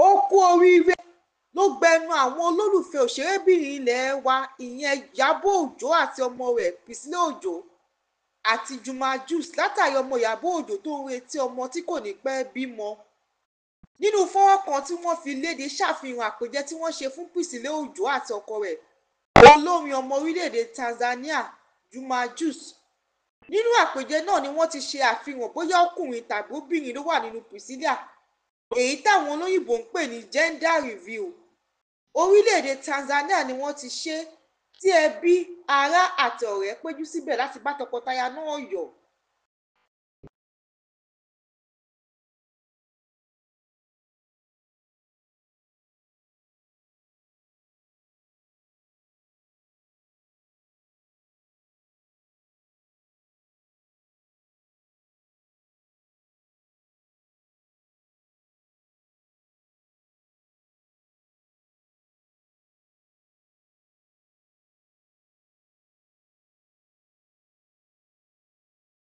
ó kú oríire ló gbẹnu àwọn olólùfẹ́ òṣèrébìnrin ilé wa ìyẹn Ìyábọ̀ Òjó àti ọmọ rẹ̀ Priscilla Òjó àti Juma Jux látàrí ọmọ Ìyábọ̀ Òjó tó ń retí ọmọ tí kò ní pẹ́ bímọ. Nínú fọ́nrán kan tí wọ́n fi léde ṣàfihàn àpèjẹ tí wọ́n ṣe fún Priscilla Òjó àti ọkọ rẹ̀ olórin ọmọ orílẹ̀-èdè Tanzania Juma Jux. Nínú àpèjẹ náà ni wọ́n ti ṣe àfihàn bóyá ọkùnrin tàbí obìnrin ló wà nínú Priscilla, èyí táwọn olóyìnbó ń pè ní gender reveal. Orílẹ̀-èdè Tanzania ni wọ́n ti ṣe tí ẹbí, ará àti ọ̀rẹ́ péjú síbẹ̀ láti bá tọkọtaya náà yọ̀.